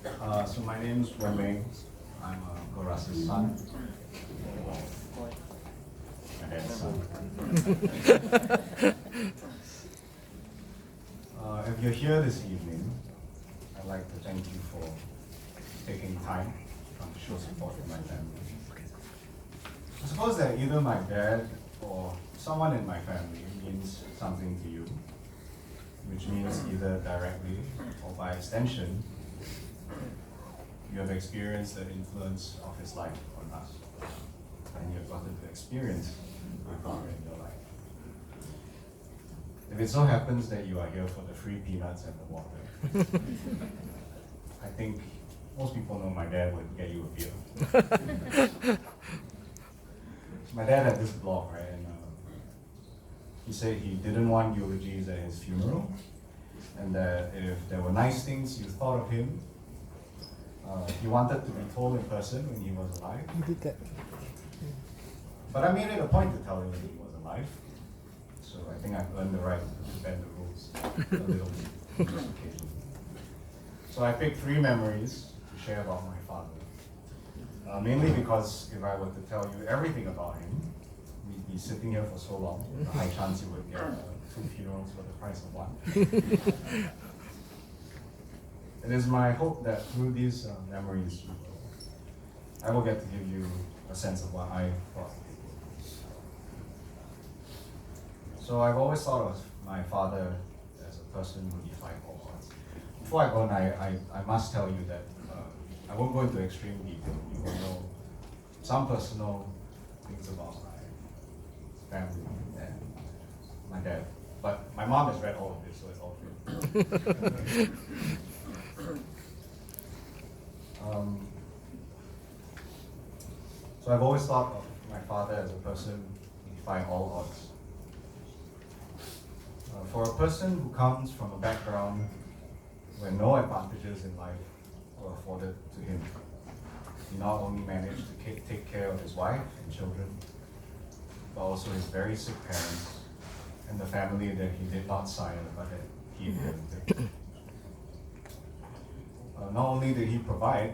So my name's Wenmei. I'm Goras's son. My dad's son. If you're here this evening, I'd like to thank you for taking time to show support for my family. I suppose that either my dad or someone in my family means something to you, which means either directly or by extension, you have experienced the influence of his life on us, and you have gotten to experience my father in your life. If it so happens that you are here for the free peanuts and the water, I think most people know my dad would get you a beer. My dad had this blog, right? And he said he didn't want eulogies at his funeral, and that if there were nice things you thought of him, he wanted to be told in person when he was alive. He did that. But I made it a point to tell him when he was alive. So I think I've earned the right to bend the rules a little bit on this occasion. So I picked 3 memories to share about my father. Mainly because if I were to tell you everything about him, we'd be sitting here for so long. The high chance you would get 2 funerals for the price of 1. It is my hope that through these memories, I will get to give you a sense of what I thought. So I've always thought of my father as a person who defied all odds. Before I go on, I must tell you that I won't go into extreme detail. You will know some personal things about my family and my dad. But my mom has read all of this, so it's all true. So I've always thought of my father as a person who defied all odds. For a person who comes from a background where no advantages in life were afforded to him, he not only managed to take care of his wife and children, but also his very sick parents and the family that he did not sire, but that he inherited. Not only did he provide,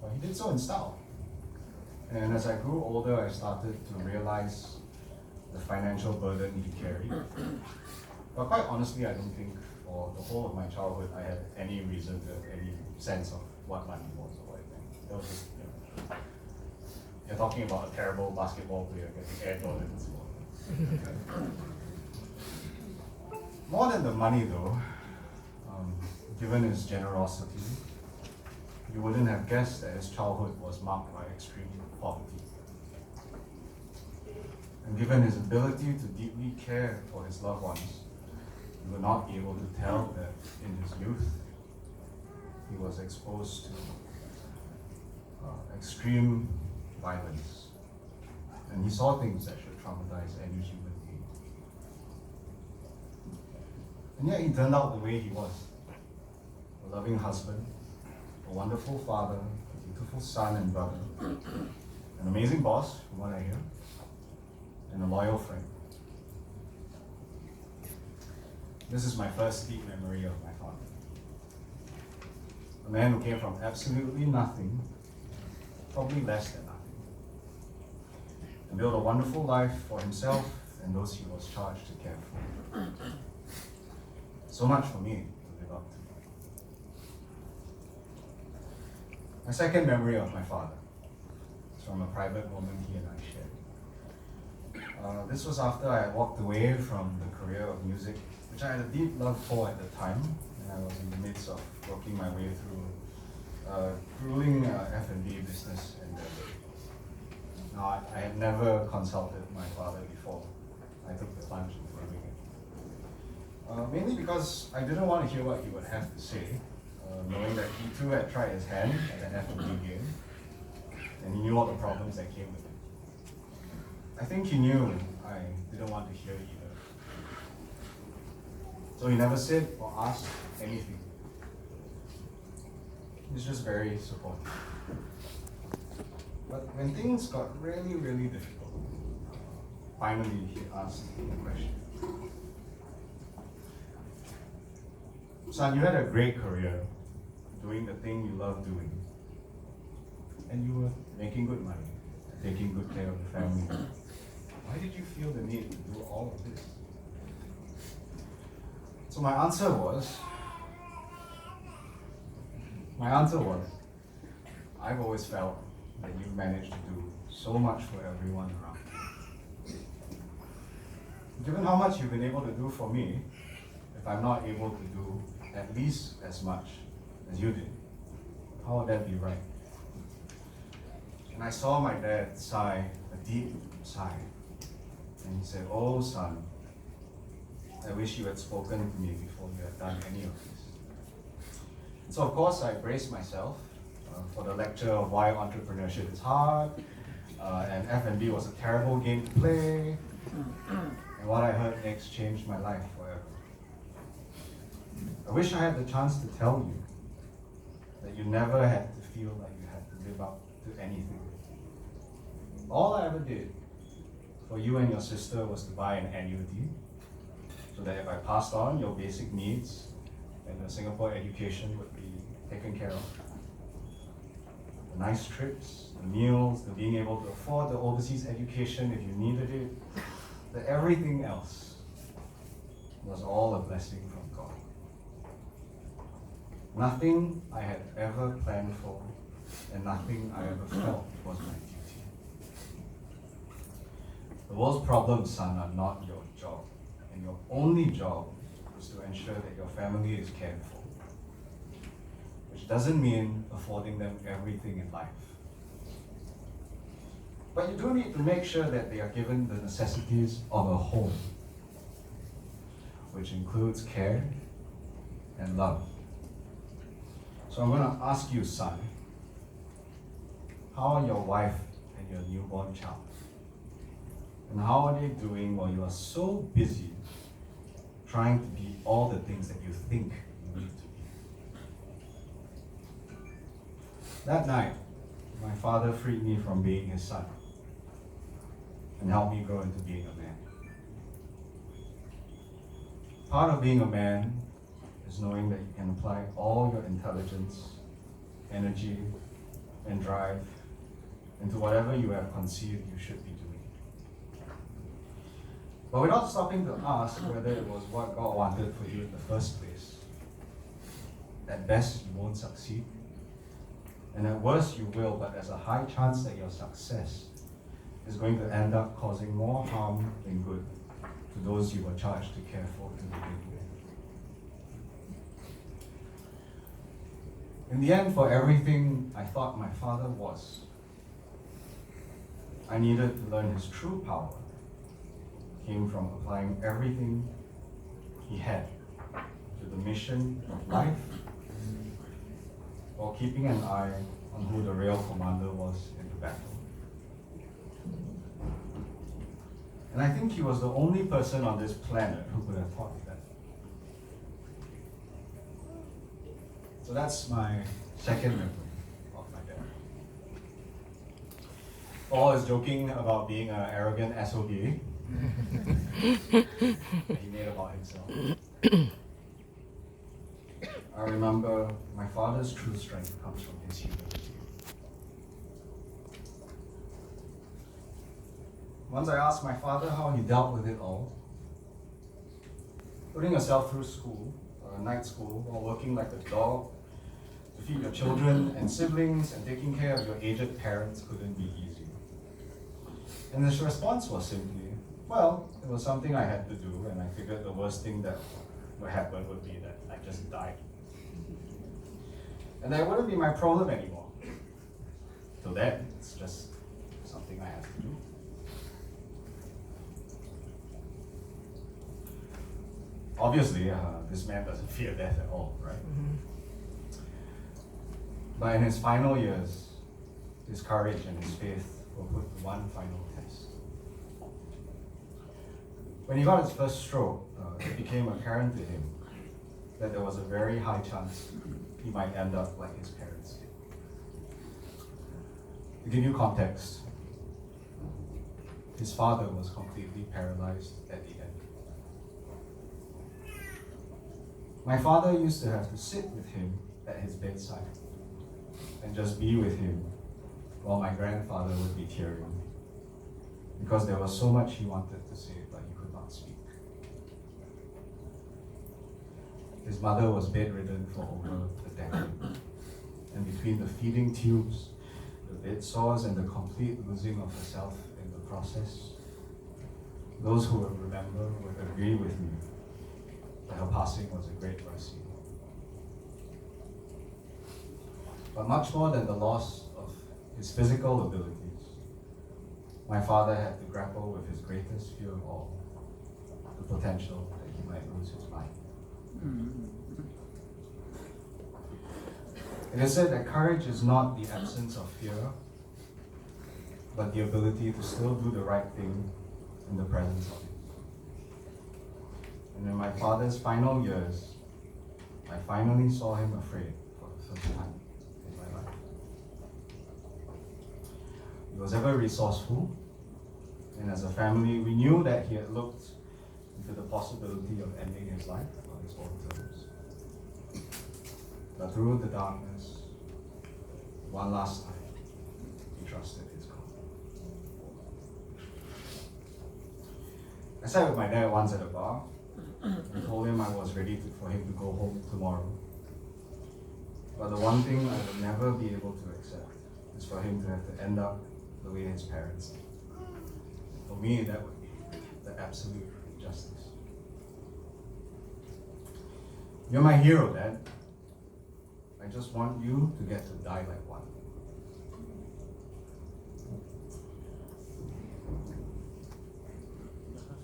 but he did so in style. And as I grew older, I started to realize the financial burden he carried. But quite honestly, I don't think for the whole of my childhood I had any reason to have any sense of what money was or anything. It was just, you're talking about a terrible basketball player getting air dollars. More than the money though, given his generosity, you wouldn't have guessed that his childhood was marked by extreme poverty. And given his ability to deeply care for his loved ones, you will not be able to tell that in his youth, he was exposed to extreme violence. And he saw things that should traumatize any human being. And yet he turned out the way he was. A loving husband, a wonderful father, a beautiful son and brother, an amazing boss, from what I hear, and a loyal friend. This is my first deep memory of my father. A man who came from absolutely nothing, probably less than nothing, and built a wonderful life for himself and those he was charged to care for. So much for me to live up to. My second memory of my father is from a private moment he and I shared. This was after I had walked away from the career of music, which I had a deep love for at the time, and I was in the midst of working my way through a grueling F&B business endeavor. Now, I had never consulted my father before I took the plunge into doing it. Mainly because I didn't want to hear what he would have to say, knowing that he too had tried his hand at an F&B game, and he knew all the problems that came with it. I think he knew I didn't want to hear it either. So he never said or asked anything. He's just very supportive. But when things got really, really difficult, finally he asked the question. Son, you had a great career, doing the thing you love doing. And you were making good money, taking good care of the family. Why did you feel the need to do all of this? So my answer was, I've always felt that you've managed to do so much for everyone around you. Given how much you've been able to do for me, if I'm not able to do at least as much as you did, how would that be right? And I saw my dad sigh, a deep sigh. And he said, "Oh son, I wish you had spoken to me before you had done any of this." So of course I braced myself for the lecture of why entrepreneurship is hard, and F&B was a terrible game to play, and what I heard next changed my life forever. I wish I had the chance to tell you that you never had to feel like you had to live up to anything. All I ever did for you and your sister was to buy an annuity, so that if I passed on, your basic needs and the Singapore education would be taken care of. The nice trips, the meals, the being able to afford the overseas education if you needed it, the everything else was all a blessing from God. Nothing I had ever planned for and nothing I ever felt was my duty. The world's problems, son, are not your job, and your only job is to ensure that your family is cared for. Which doesn't mean affording them everything in life. But you do need to make sure that they are given the necessities of a home, which includes care and love. So I'm going to ask you, son, how are your wife and your newborn child? And how are they doing while you are so busy trying to be all the things that you think you need to be? That night, my father freed me from being his son and helped me grow into being a man. Part of being a man is knowing that you can apply all your intelligence, energy, and drive into whatever you have conceived you should be doing. But without stopping to ask whether it was what God wanted for you in the first place. At best, you won't succeed. And at worst, you will, but there's a high chance that your success is going to end up causing more harm than good to those you were charged to care for to begin with. In the end, for everything I thought my father was, I needed to learn his true power came from applying everything he had to the mission of life, while keeping an eye on who the real commander was in the battle. And I think he was the only person on this planet who could have taught me that. So that's my second memory of my dad. Paul is joking about being an arrogant SOB that he made about himself. I remember my father's true strength comes from his humility. Once I asked my father how he dealt with it all, putting yourself through school, night school, while working like a dog to feed your children and siblings and taking care of your aged parents couldn't be easy. And his response was simply, well, it was something I had to do, and I figured the worst thing that would happen would be that I just died. And that wouldn't be my problem anymore. Till then, it's just something I have to do. Obviously, this man doesn't fear death at all, right? Mm-hmm. But in his final years, his courage and his faith were put to one final test. When he got his first stroke, it became apparent to him that there was a very high chance he might end up like his parents did. To give you context, his father was completely paralyzed at the end. My father used to have to sit with him at his bedside and just be with him while my grandfather would be tearing because there was so much he wanted to say but he could not speak. His mother was bedridden for over a decade, and between the feeding tubes, the bed sores, and the complete losing of herself in the process, those who will remember would agree with me that her passing was a great mercy. But much more than the loss of his physical abilities, my father had to grapple with his greatest fear of all, the potential that he might lose his mind. It is said that courage is not the absence of fear, but the ability to still do the right thing in the presence of it. And in my father's final years, I finally saw him afraid for the first time in my life. He was ever resourceful, and as a family, we knew that he had looked into the possibility of ending his life on his own terms. But through the darkness, one last time, he trusted his God. I sat with my dad once at a bar and told him I was ready for him to go home tomorrow. But the one thing I would never be able to accept is for him to have to end up the way his parents did. For me, that would be the absolute justice. You're my hero, Dad. I just want you to get to die like one.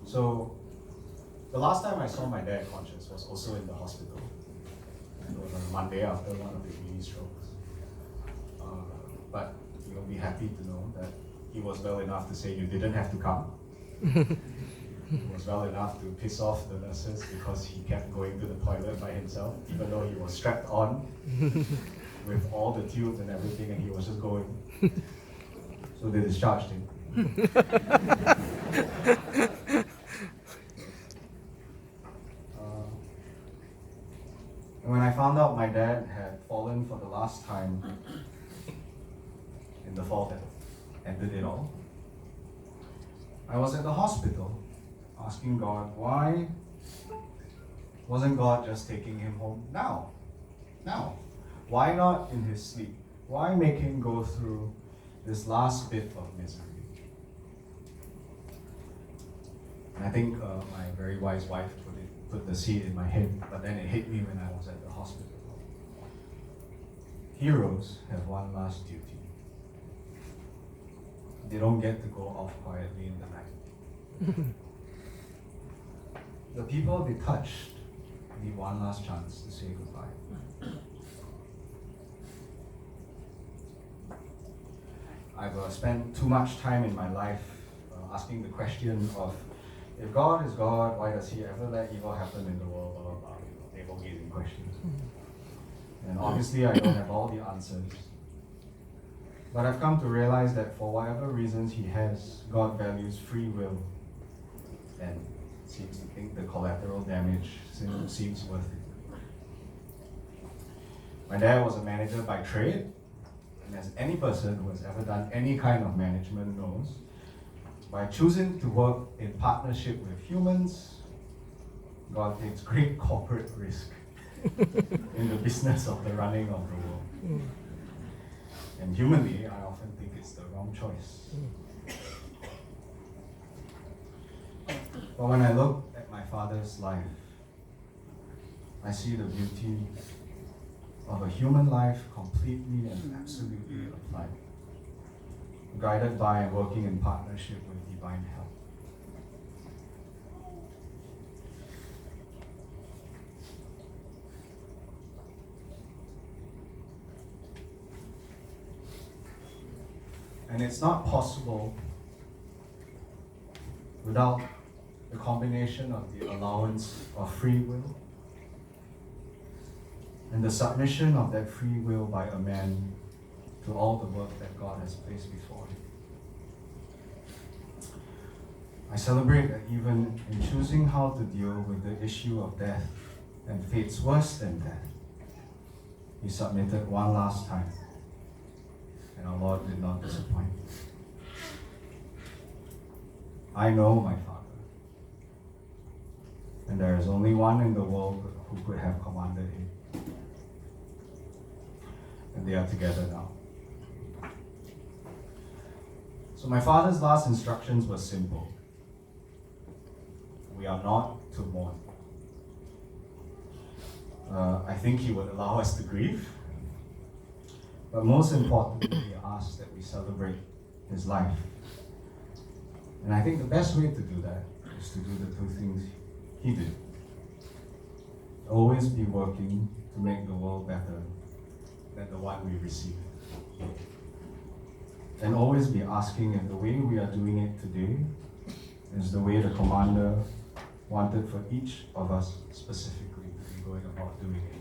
So, the last time I saw my dad conscious was also in the hospital. It was on a Monday after one of his mini strokes. But you'll be happy to know that he was well enough to say you didn't have to come. He was well enough to piss off the nurses because he kept going to the toilet by himself, even though he was strapped on with all the tubes and everything, and he was just going. So they discharged him. And when I found out my dad had fallen for the last time in the fall that ended it all, I was at the hospital asking God, why wasn't God just taking him home now? Now. Why not in his sleep? Why make him go through this last bit of misery? And I think my very wise wife put the seed in my head, but then it hit me when I was at the hospital. Heroes have one last duty. They don't get to go off quietly in the night. The people they touched need one last chance to say goodbye. I've spent too much time in my life asking the question of, if God is God, why does he ever let evil happen in the world, blah, blah, blah, navel-gazing questions. And obviously I don't have all the answers. But I've come to realize that for whatever reasons he has, God values free will and seems to think the collateral damage seems worth it. My dad was a manager by trade, and as any person who has ever done any kind of management knows, by choosing to work in partnership with humans, God takes great corporate risk in the business of the running of the world. And humanly, I often think it's the wrong choice. But when I look at my father's life, I see the beauty of a human life completely and absolutely applied, guided by and working in partnership with divine help. And it's not possible without the combination of the allowance of free will and the submission of that free will by a man to all the work that God has placed before him. I celebrate that even in choosing how to deal with the issue of death and fates worse than death, he submitted one last time, and our Lord did not disappoint. I know my Father, and there is only one in the world who could have commanded him. And they are together now. So my Father's last instructions were simple. We are not to mourn. I think he would allow us to grieve, but most importantly, he asked that we celebrate his life. And I think the best way to do that is to do the two things he did. Always be working to make the world better than the one we receive. And always be asking if the way we are doing it today is the way the commander wanted for each of us specifically to be going about doing it.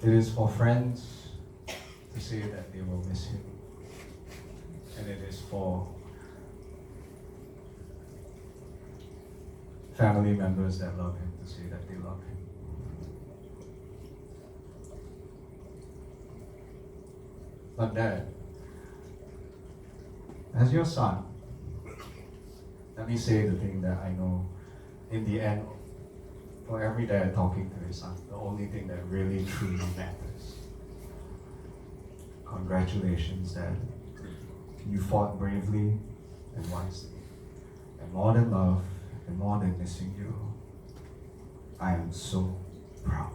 It is for friends to say that they will miss him. And it is for family members that love him to say that they love him. But Dad, as your son, let me say the thing that I know in the end, for every dad talking to his son, the only thing that really truly matters. Congratulations, Dad. You fought bravely and wisely. And more than love, and more than missing you, I am so proud.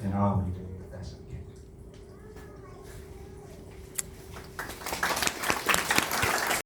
And I'll be there.